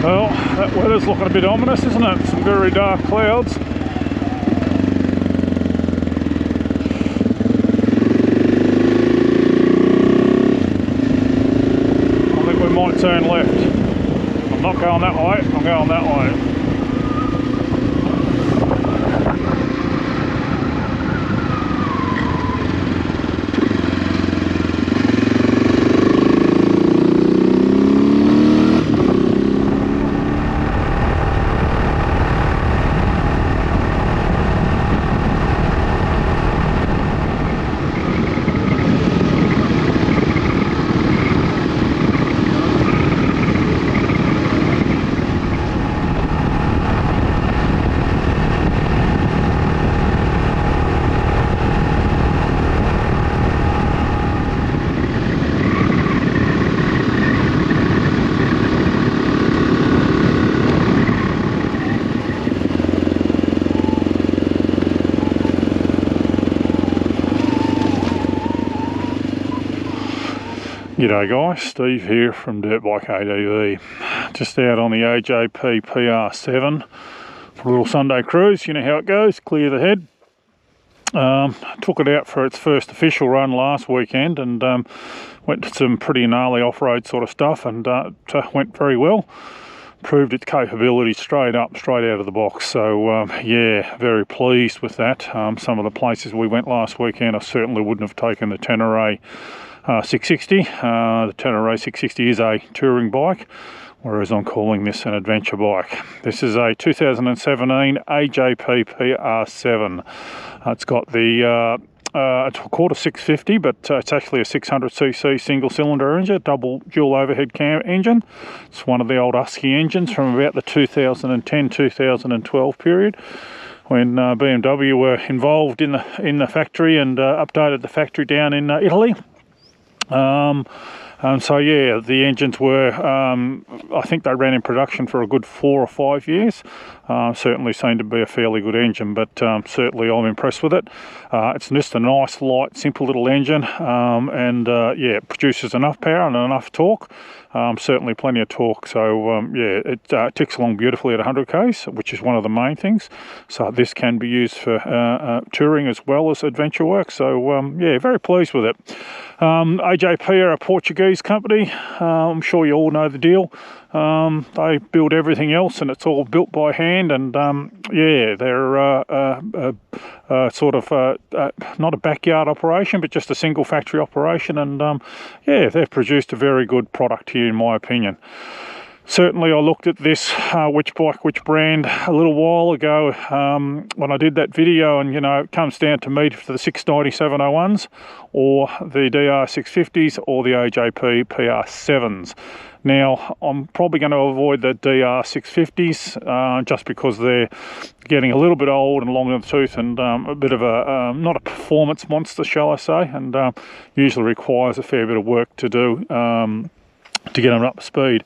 Well, that weather's looking a bit ominous, isn't it? Some very dark clouds. I think we might turn left. I'm not going that way, I'm going that way. G'day guys, Steve here from Dirt Bike ADV. Just out on the AJP PR7 for a little Sunday cruise. You know how it goes, clear the head. Took it out for its first official run last weekend and went to some pretty gnarly off-road sort of stuff, and it went very well. Proved its capability straight out of the box. So yeah, very pleased with that. Some of the places we went last weekend, I certainly wouldn't have taken the Tenere 660. The Tenere 660 is a touring bike, whereas I'm calling this an adventure bike. This is a 2017 AJP PR7. It's got the it's called a 650, but it's actually a 600cc single cylinder engine, double dual overhead cam engine. It's one of the old Husky engines from about the 2010-2012 period, when BMW were involved in the factory and updated the factory down in Italy. So yeah, the engines were, I think they ran in production for a good 4 or 5 years. Certainly seemed to be a fairly good engine, but certainly I'm impressed with it. It's just a nice, light, simple little engine, and yeah, it produces enough power and enough torque. Certainly plenty of torque, so yeah, it ticks along beautifully at 100 k's, which is one of the main things. So this can be used for touring as well as adventure work, so yeah, very pleased with it. AJP are a Portuguese company. I'm sure you all know the deal. They build everything else, and it's all built by hand, and yeah, they're sort of not a backyard operation, but just a single factory operation, and yeah, they've produced a very good product here in my opinion. Certainly I looked at this which bike, which brand a little while ago when I did that video, and you know, it comes down to me for the 690-701s or the DR650s or the AJP PR7s. Now, I'm probably going to avoid the DR650s just because they're getting a little bit old and long in the tooth, and a bit of a, not a performance monster, shall I say, and usually requires a fair bit of work to do to get them up to speed.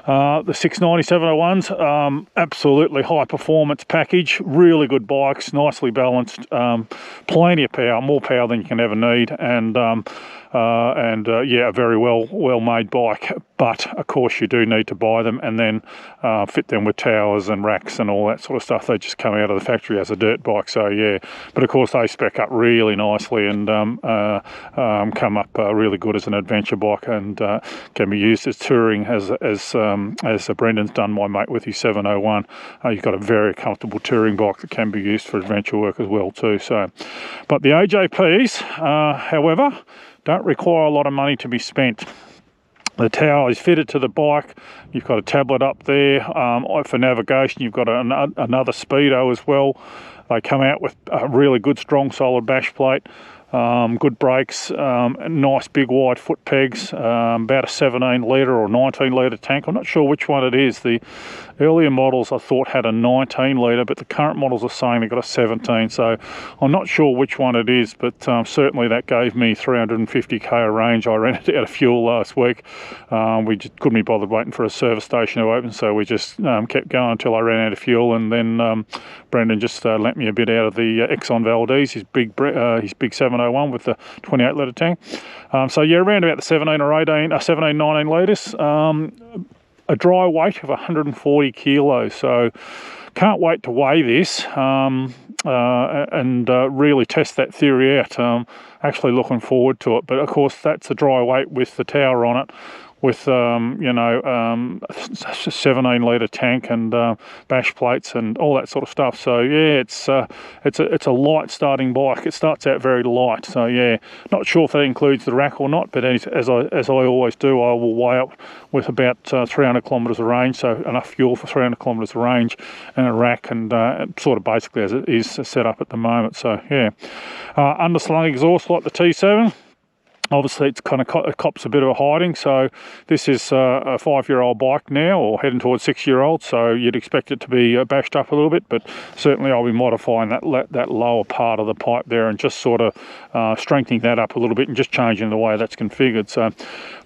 The 690-701s, absolutely high performance package, really good bikes, nicely balanced, plenty of power, more power than you can ever need, and yeah, a very well made bike. But of course you do need to buy them and then fit them with towers and racks and all that sort of stuff. They just come out of the factory as a dirt bike, so yeah. But of course they spec up really nicely and come up really good as an adventure bike, and can be used as touring, as Brendan's done, my mate, with his 701. You've got a very comfortable touring bike that can be used for adventure work as well too. So, but the AJPs, however, don't require a lot of money to be spent. The tower is fitted to the bike. You've got a tablet up there for navigation. You've got another speedo as well. They come out with a really good, strong, solid bash plate. Good brakes, nice big wide foot pegs, about a 17 litre or 19 litre tank. I'm not sure which one it is. The earlier models I thought had a 19 litre, but the current models are saying they've got a 17, so I'm not sure which one it is, but certainly that gave me 350k range. I ran it out of fuel last week. We just couldn't be bothered waiting for a service station to open, so we just kept going until I ran out of fuel, and then Brendan just lent me a bit out of the Exxon Valdez, his big 701 with the 28 litre tank. So yeah, around about the 17 or 18, 17, 19 litres. a dry weight of 140 kilos. So can't wait to weigh this and really test that theory out. Actually looking forward to it. But of course, that's a dry weight with the tower on it, with you know, a 17-litre tank and bash plates and all that sort of stuff. So yeah, it's a light starting bike. It starts out very light. So yeah, not sure if that includes the rack or not, but as I always do, I will weigh up with about 300 kilometres of range, so enough fuel for 300 kilometres of range, and a rack, and sort of basically as it is set up at the moment. So yeah, underslung exhaust like the T7. Obviously, it's kind of it cops a bit of a hiding. So this is a 5-year-old bike now, or heading towards 6-year-old. So you'd expect it to be bashed up a little bit, but certainly I'll be modifying that lower part of the pipe there and just sort of strengthening that up a little bit and just changing the way that's configured. So,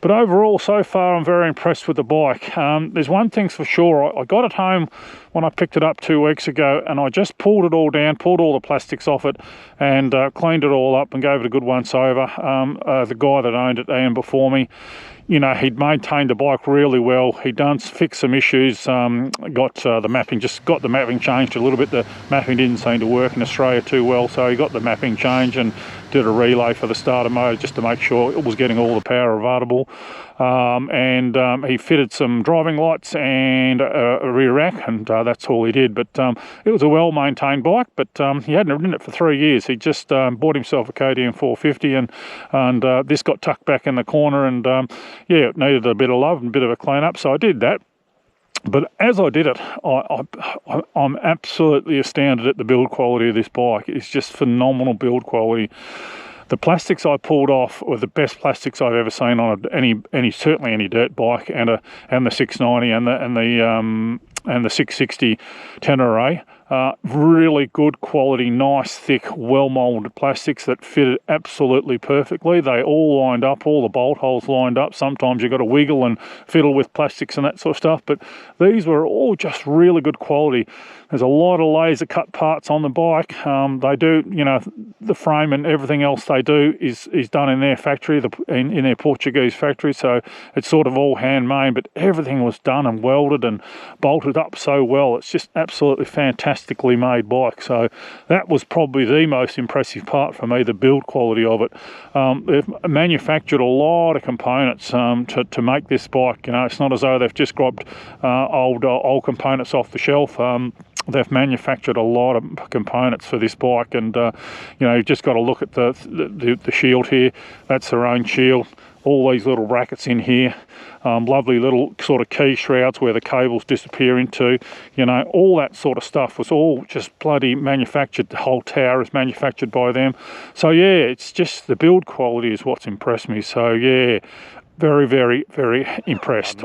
but overall, so far, I'm very impressed with the bike. There's one thing's for sure. I got it home when I picked it up 2 weeks ago, and I just pulled it all down, pulled all the plastics off it, and cleaned it all up and gave it a good once over. The guy that owned it, Ian, before me, you know, he'd maintained the bike really well. He'd done fix some issues, got the mapping changed a little bit. The mapping didn't seem to work in Australia too well, so he got the mapping changed and did a relay for the starter mode just to make sure it was getting all the power available. He fitted some driving lights and a rear rack, and that's all he did. But it was a well-maintained bike, but he hadn't ridden it for 3 years. He just bought himself a KTM 450, and this got tucked back in the corner, and yeah, it needed a bit of love and a bit of a clean-up, so I did that. But as I did it, I'm absolutely astounded at the build quality of this bike. It's just phenomenal build quality. The plastics I pulled off were the best plastics I've ever seen on certainly any dirt bike, and the 690 and the 660 Tenere. Really good quality, nice, thick, well-moulded plastics that fitted absolutely perfectly. They all lined up, all the bolt holes lined up. Sometimes you've got to wiggle and fiddle with plastics and that sort of stuff, but these were all just really good quality. There's a lot of laser cut parts on the bike. They do, you know, the frame and everything else they do is done in their factory, in their Portuguese factory, so it's sort of all handmade, but everything was done and welded and bolted up so well. It's just absolutely fantastically made bike. So that was probably the most impressive part for me, the build quality of it. They've manufactured a lot of components to make this bike. You know, it's not as though they've just grabbed old components off the shelf. They've manufactured a lot of components for this bike, and you know, you've just got to look at the shield here. That's their own shield. All these little brackets in here, lovely little sort of key shrouds where the cables disappear into, you know, all that sort of stuff was all just bloody manufactured. The whole tower is manufactured by them. So yeah, it's just the build quality is what's impressed me. So yeah, very, very, very impressed.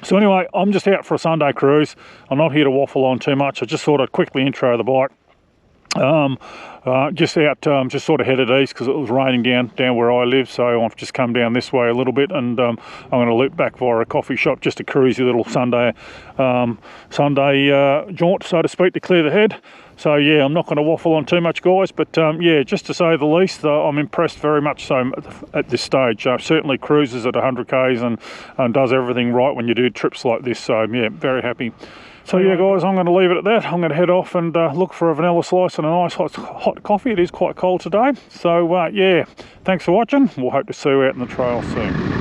So anyway, I'm just out for a Sunday cruise. I'm not here to waffle on too much. I just thought I'd quickly intro the bike. Just sort of headed east because it was raining down where I live, so I've just come down this way a little bit, and I'm going to loop back via a coffee shop, just a cruisy little Sunday jaunt, so to speak, to clear the head. So yeah, I'm not going to waffle on too much, guys, but yeah, just to say the least, I'm impressed very much so at this stage. Certainly cruises at 100 k's and does everything right when you do trips like this, so yeah, very happy. So yeah, guys, I'm going to leave it at that. I'm going to head off and look for a vanilla slice and a nice hot coffee. It is quite cold today. So yeah, thanks for watching. We'll hope to see you out in the trail soon.